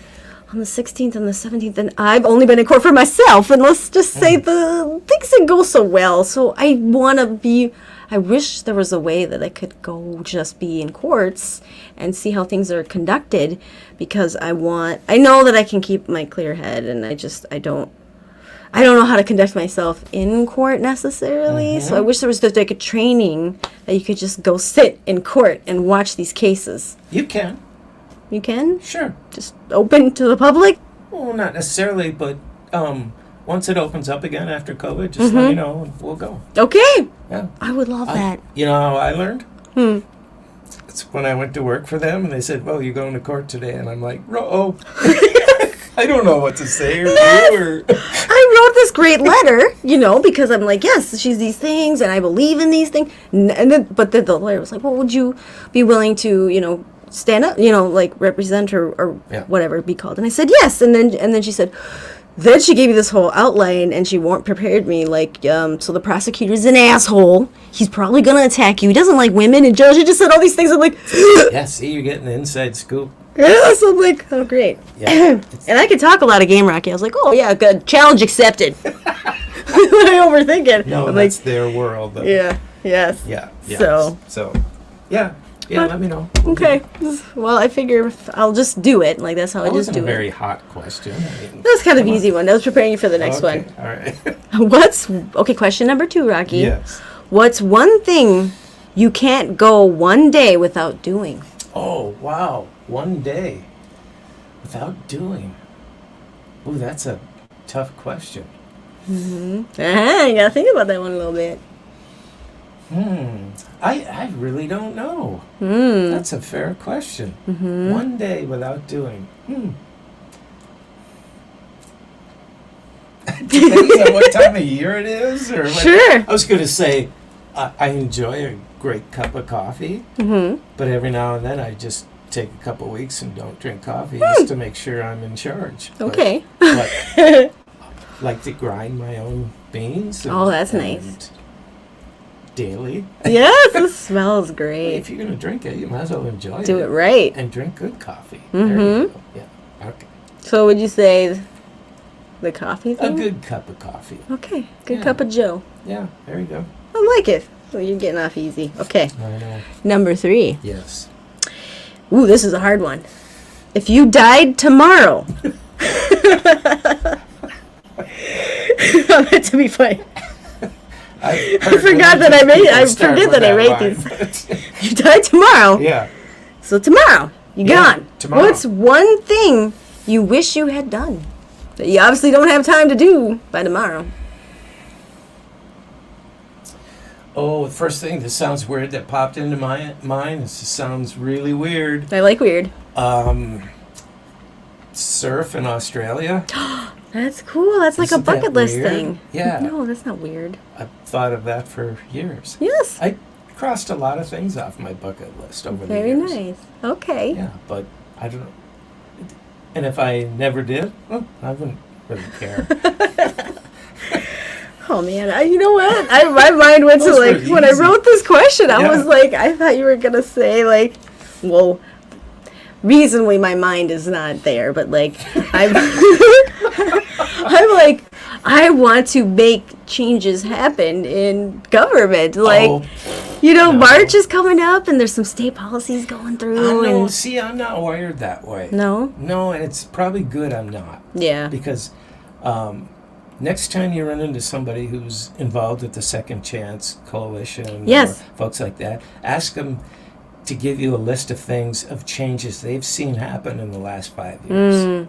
on the 16th and the 17th, and I've only been in court for myself. And let's just say the things didn't go so well. So I want to be, I wish there was a way that I could go just be in courts and see how things are conducted, because I know that I can keep my clear head, and I don't know how to conduct myself in court necessarily. So I wish there was like a training that you could just go sit in court and watch these cases. You can. You can? Sure. Just open to the public? Well, not necessarily, but once it opens up again after COVID, just let me know and we'll go. Okay. Yeah. I would love that. You know how I learned? That's when I went to work for them, and they said, "Well, you're going to court today," and I'm like, "Oh, I don't know what to say or do." Or I wrote this great letter, because I'm like, yes, she's these things, and I believe in these things. But then the lawyer was like, well, would you be willing to, stand up, like represent or Yeah. whatever it be called? And I said yes, and then she said. Then she gave me this whole outline, and she prepared me, so the prosecutor's an asshole. He's probably going to attack you. He doesn't like women. And Joe, she just said all these things. I'm like, yeah, see, you're getting the inside scoop. yeah, so I'm like, oh, great. Yeah. And I could talk a lot of Game Rocky. I was like, oh, yeah, good. Challenge accepted. I overthink it. No, I'm that's their world. Though. Yeah, yes. Yeah. So, yeah. But- let me know. okay. Well, I figure I'll just do it. Like, that's how I That just wasn't do a very it. hot question. That was kind of easy one. I was preparing you for the next Okay, one. all right. Okay, question number 2, Rocky. Yes. What's one thing you can't go one day without doing? Oh, wow. One day without doing. Ooh, that's a tough question. You gotta think about that one a little bit. I really don't know. That's a fair question. One day without doing. Depends on what time of year it is. Or Sure. I was going to say, I enjoy a great cup of coffee, but every now and then I just take a couple weeks and don't drink coffee just to make sure I'm in charge. Okay. But like to grind my own beans. Oh, that's nice. Daily. Yes, it smells Hey, great. if you're going to drink it, you might as well enjoy it. Do it right. And drink good coffee. There you go. Yeah. Okay. So would you say the coffee A thing? good cup of coffee. Okay, good Yeah. cup of Joe. Yeah, there you go. I like it. So you're getting off easy. Okay, I know. number 3. Yes. Ooh, this is a hard one. If you died tomorrow. I meant to be funny. I forgot that I forget that I rate these. You died tomorrow. Yeah. So tomorrow, you Yeah, gone. tomorrow. What's one thing you wish you had done that you obviously don't have time to do by tomorrow? Oh, the first thing that sounds weird that popped into my mind. This sounds really weird. I like weird. Surf in Australia. That's cool. That's like a Isn't that bucket list weird? thing. Yeah. No, that's not weird. I've thought of that for years. Yes. I crossed a lot of things off my bucket list over the Very years. nice. Okay. Yeah, but I don't know. And if I never did, well, I wouldn't really care. Oh man, you know what? My mind went to Those were like when I easy. wrote this question, I Yeah. was like, I thought you were gonna say like, well, reasonably my mind is not there, but like I'm, I'm like, I want to make changes happen in government. Like, Oh, no. March is coming up, and there's some state policies going through. no, And see, I'm not wired that way. no, No, and it's probably good I'm not. yeah, Because next time you run into somebody who's involved with the Second Chance Coalition Yes. or folks like that, ask them to give you a list of things, of changes they've seen happen in the last 5 years.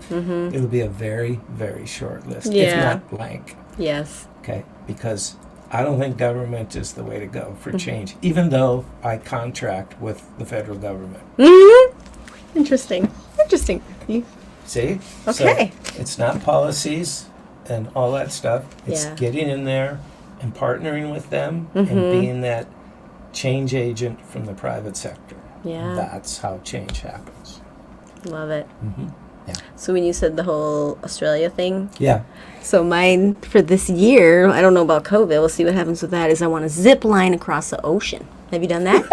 It'll be a very, very short list, if Yeah. not blank. yes, Okay? Because I don't think government is the way to go for change, even though I contract with the federal government. interesting. You- See? Okay. So it's not policies and all that stuff. It's Yeah. getting in there and partnering with them and being that change agent from the private sector. Yeah. That's how change happens. Love it. Yeah. So when you said the whole Australia thing, Yeah. so mine for this year, I don't know about COVID, we'll see what happens with that, is I want to zip line across the ocean. Have you done that?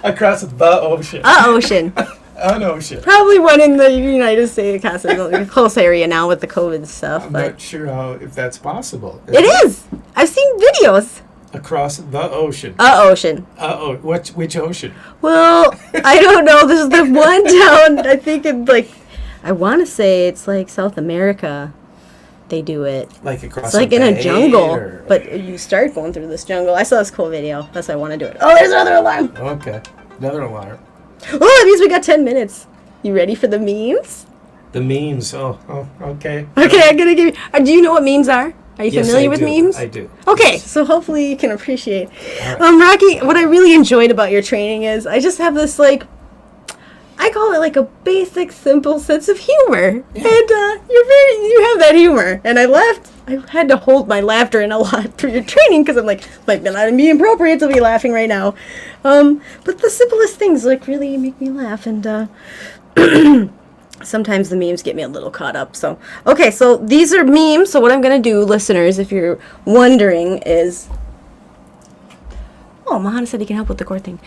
Across the ocean. Ocean. An ocean. Probably one in the United States, a close area now with the COVID stuff, I'm but not sure if that's possible. it is. I've seen videos. Across the ocean. Ocean. Uh-oh. Which ocean? Well, I don't know. There's the one down, I think I want to say it's like South America. They do it. Like across It's like a in a bay, jungle, or- but you start going through this jungle. I saw this cool video. That's why I want to do it. Oh, there's another alarm. Okay. Another alarm. Oh, that means we got 10 minutes. You ready for the memes? The memes. Oh, okay. Okay, I'm gonna give you. Do you know what memes are? Are you Yes, familiar I with do. memes? I do. Okay, Yes. so hopefully you can appreciate. All right. Rocky, what I really enjoyed about your training is I just have this like, I call it like a basic, simple sense of humor, Yeah. and you have that humor. And I laughed. I had to hold my laughter in a lot through your training because I'm like, might not be appropriate to be laughing right now. But the simplest things like really make me laugh, and sometimes the memes get me a little caught up. So, okay, so these are memes. So what I'm going to do, listeners, if you're wondering, is... Oh, Mahana said he can help with the court thing.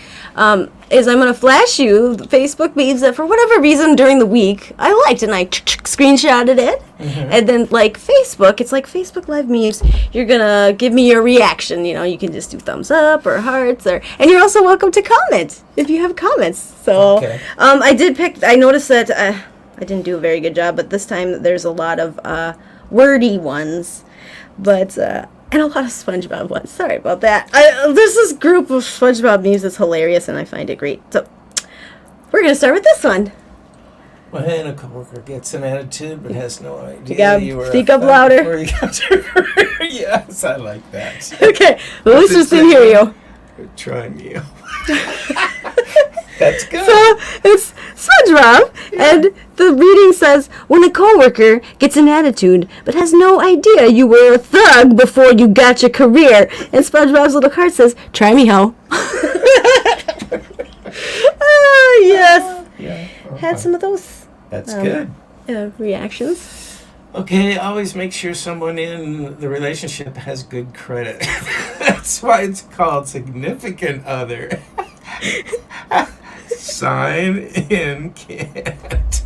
Is I'm going to flash you the Facebook memes that for whatever reason during the week I liked, and I screenshotted it. Mm-hmm. And then, like Facebook, it's like Facebook Live memes. You're going to give me your reaction. You know, you can just do thumbs up or hearts, and you're also welcome to comment if you have comments. So, Okay. I noticed that I didn't do a very good job, but this time there's a lot of wordy ones. But, and a lot of SpongeBob ones. Sorry about that. There's this group of SpongeBob memes that's hilarious, and I find it great. So, we're going to start with this one. When a coworker gets an attitude but has no idea You gotta you were speak a up thug louder. before you got to her. Yes, I like that. Okay, well, let's just hear you. Try me. That's good. So, it's SpongeBob, and the reading says, when a coworker gets an attitude but has no idea you were a thug before you got your career, and SpongeBob's little card says, try me, ho. Oh, yes. Yeah. Had some of those That's good. reactions. Okay, always make sure someone in the relationship has good credit. That's why it's called significant other. Sign in can't.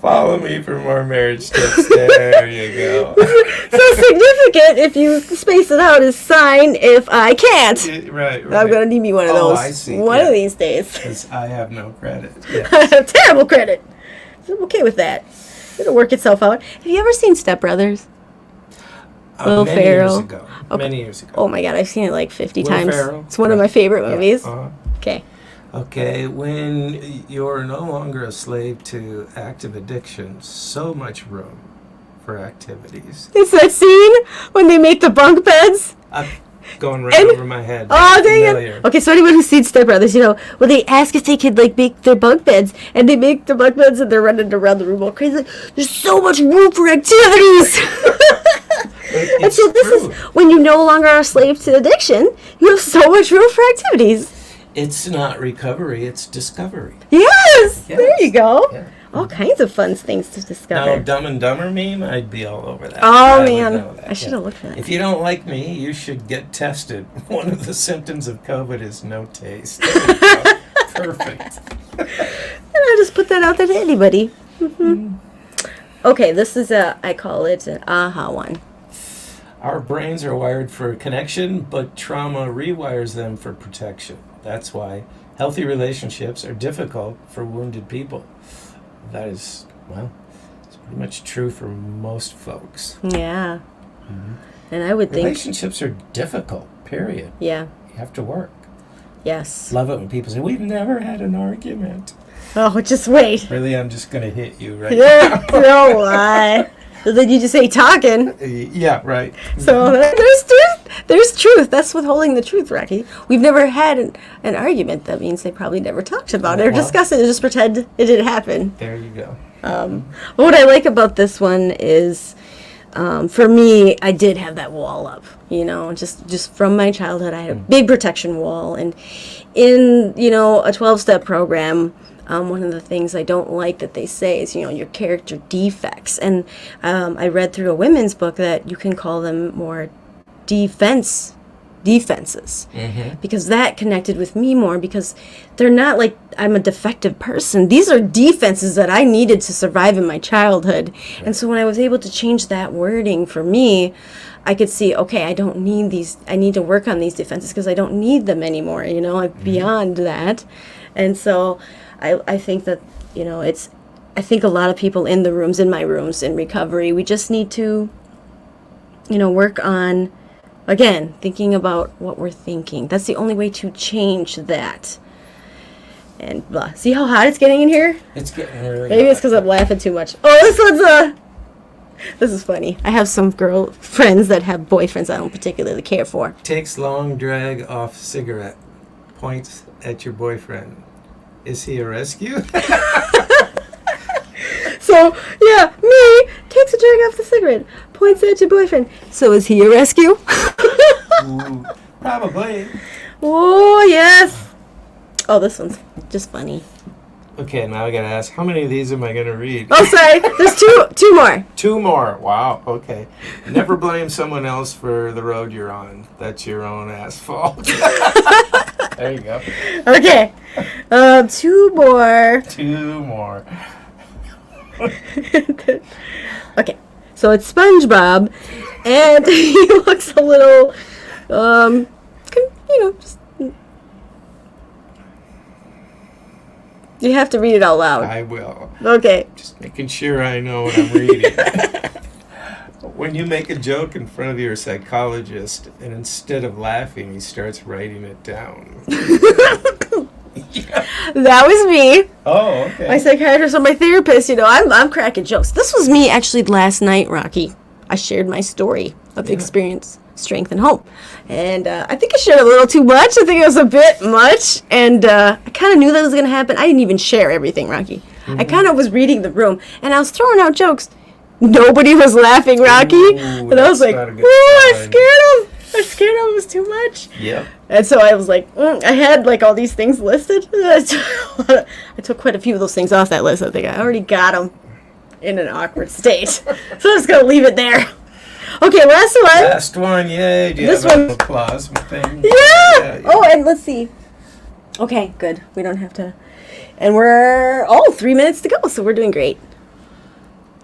Follow me for more marriage tips. There you go. So significant, if you space it out, is sign if I can't. Right. I'm going to need me one of those. I see. One of these days. Because I have no credit. I Yes. have terrible credit. I'm okay with that. It'll work itself out. Have you ever seen Step Brothers? Will many Ferrell. years ago. Okay. Many years ago. Oh my God, I've seen it like 50 Will times. Ferrell. It's one of my favorite movies. Uh-huh. Okay. Okay, when you're no longer a slave to active addictions, so much room for activities. It's that scene when they make the bunk beds. I'm going right over my head. Oh, dang Familiar. it. Okay, so anyone who's seen Step Brothers, you know, when they ask if they could, like, make their bunk beds, and they make the bunk beds, and they're running around the room all crazy. Like, there's so much room for activities. And so this is, when you no longer are a slave to addiction, you have so much room for activities. It's not recovery, it's discovery. Yes! Yes. There you go. Yeah. All kinds of fun things to discover. Now, Dumb and Dumber meme, I'd be all over that. Oh, I would man. know that, I should have looked for that. If you don't like me, you should get tested. One of the symptoms of COVID is no taste. There you go. Perfect. And I'll just put that out there to anybody. Mm-hmm. Okay, this is I call it an aha one. Our brains are wired for connection, but trauma rewires them for protection. That's why healthy relationships are difficult for wounded people. That is, well, it's pretty much true for most folks. Yeah. And I would think... Relationships are difficult, period. Yeah. You have to work. Yes. Love it when people say, we've never had an argument. Oh, just wait. Really, I'm just going to hit you right Yeah, no lie. So then you just say talking. now. Yeah, right. So there's truth. That's withholding the truth, Rocky. We've never had an argument. That means they probably never talked about it or Well. discussed it. Just pretend it didn't happen. There you go. What I like about this one is, for me, I did have that wall up. You know, just from my childhood, I had a big protection wall. And in, you know, a 12-step program, one of the things I don't like that they say is, you know, your character defects. And I read through a women's book that you can call them more defenses. Because that connected with me more, because they're not like I'm a defective person. These are defenses that I needed to survive in my childhood. Right. And so when I was able to change that wording for me, I could see, okay, I don't need these. I need to work on these defenses because I don't need them anymore. You know, I'm beyond that. And so I think that, you know, I think a lot of people in the rooms, in my rooms, in recovery, we just need to, you know, work on, again, thinking about what we're thinking. That's the only way to change that. And blah. See how hot it's getting in here? It's getting really Maybe it's because I'm laughing too much. Oh, this one's This is funny. I have some girl friends that have boyfriends I don't particularly care for. Takes long drag off cigarette. Points at your boyfriend. Is he a rescue? So, yeah, me takes a drag off the cigarette, points at your boyfriend. So is he a rescue? Ooh, probably. Oh, yes. Oh, this one's just funny. Okay, now I gotta ask, how many of these am I gonna read? Oh, sorry. There's two more. 2 more. Wow. Okay. Never blame someone else for the road you're on. That's your own ass fault. There you go. Okay. 2 more. 2 more. Okay. So it's SpongeBob, and he looks a little, just. You have to read it out loud. I will. Okay. Just making sure I know what I'm reading. When you make a joke in front of your psychologist, and instead of laughing, he starts writing it down. That was me. Oh, okay. My psychiatrist or my therapist, I'm cracking jokes. This was me actually last night, Rocky. I shared my story of experience, strength, and hope. And I think I shared a little too much. I think it was a bit much. And I kind of knew that was going to happen. I didn't even share everything, Rocky. I kind of was reading the room, and I was throwing out jokes. Nobody was laughing, Rocky. Ooh, and I was like, not a good I sign." scared him. I scared him. It was too much. Yep. And so I was like, I had like all these things listed. I took quite a few of those things off that list. I think I already got them in an awkward state. So I'm just going to leave it there. Okay, last one. Last one, yay. Do you This have one- an applause thing? Yeah. Oh, and let's see. Okay, good. We don't have to. And we're 3 minutes to go, so we're doing great.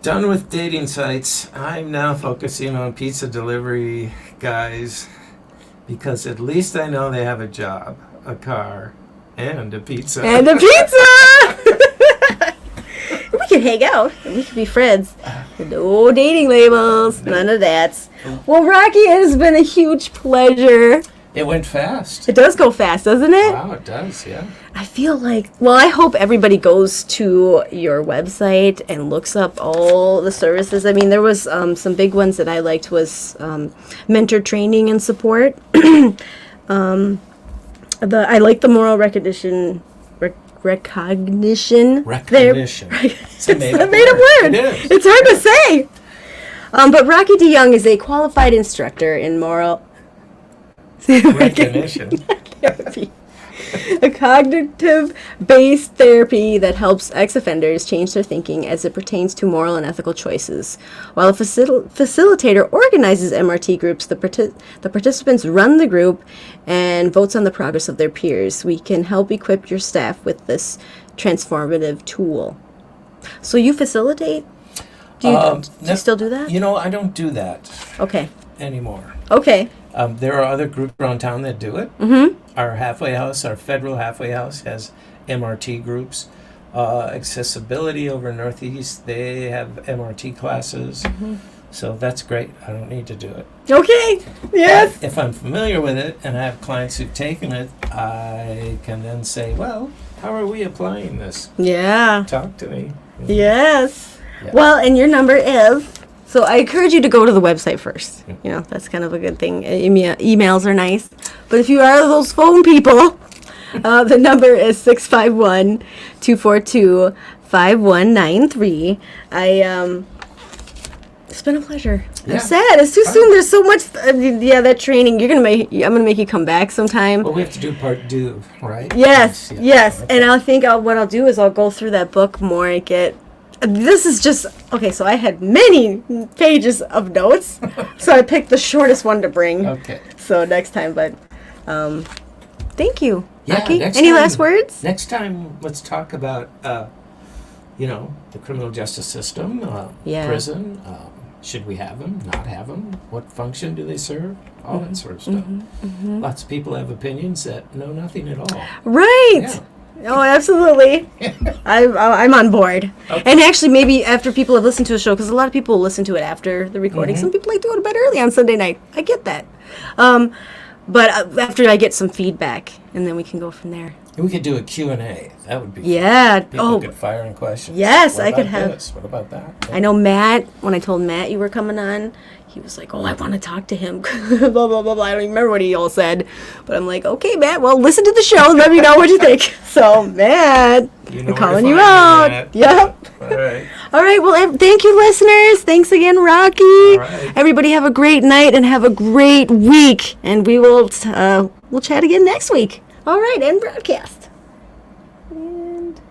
Done with dating sites. I'm now focusing on pizza delivery guys because at least I know they have a job, a car, and a pizza. And a pizza! We can hang out. We can be friends. No dating labels. None of that. Well, Rocky, it has been a huge pleasure. It went fast. It does go fast, doesn't it? Wow, it does, yeah. I feel like, I hope everybody goes to your website and looks up all the services. I mean, there was some big ones that I liked was mentor training and support. I like the moral recognition. Recognition. Recognition. It's a made-up word. It is. It's hard to say. But Rocky DeYoung is a qualified instructor in moral Recognition. therapy. A cognitive-based therapy that helps ex-offenders change their thinking as it pertains to moral and ethical choices. While a facilitator organizes MRT groups, the participants run the group and votes on the progress of their peers. We can help equip your staff with this transformative tool. So you facilitate? Do you still do that? I don't do that Okay. anymore. Okay. There are other groups around town that do it. Mm-hmm. Our halfway house, our federal halfway house, has MRT groups. Accessibility over Northeast, they have MRT classes. Mm-hmm. So that's great. I don't need to do it. Okay. Yes. If I'm familiar with it and I have clients who've taken it, I can then say, well, how are we applying this? Yeah. Talk to me. Yes. Yeah. Well, and your number is. So I encourage you to go to the website first. That's kind of a good thing. Emails are nice. But if you are those phone people, the number is 651-242-5193. It's been a pleasure. Yeah. I'm sad. It's too soon. There's so much. That training. I'm gonna make you come back sometime. Well, we have to do part 2, right? Yes. Yeah. Yes. Okay. And I think what I'll do is I'll go through that book more and get. This is just okay. So I had many pages of notes, so I picked the shortest one to bring. Okay. So next time, but thank you, Yeah, Rocky. next Any time- last words? Next time, let's talk about, the criminal justice system, Yeah. prison. Should we have them? Not have them? What function do they serve? All that sort of stuff. Lots of people have opinions that know nothing at all. Right. Yeah. Oh, absolutely. I'm on board. Okay. And actually, maybe after people have listened to a show, because a lot of people listen to it after the recording. Some people like to go to bed early on Sunday night. I get that. But after I get some feedback, and then we can go from there. We could do a Q&A. That would be Yeah. fun. People could fire in questions. Yes, What I could about have. this? What about that? I know Matt, when I told Matt you were coming on, he was like, oh, I want to talk to him. Blah, blah, blah, blah. I don't even remember what he all said. But I'm like, okay, Matt, well, listen to the show and let me know what you think. So, Matt, You know I'm calling where you to find me, out. Matt. Yep. All right. All right, well, thank you, listeners. Thanks again, Rocky. All right. Everybody have a great night and have a great week. And we will we'll chat again next week. All right, end broadcast.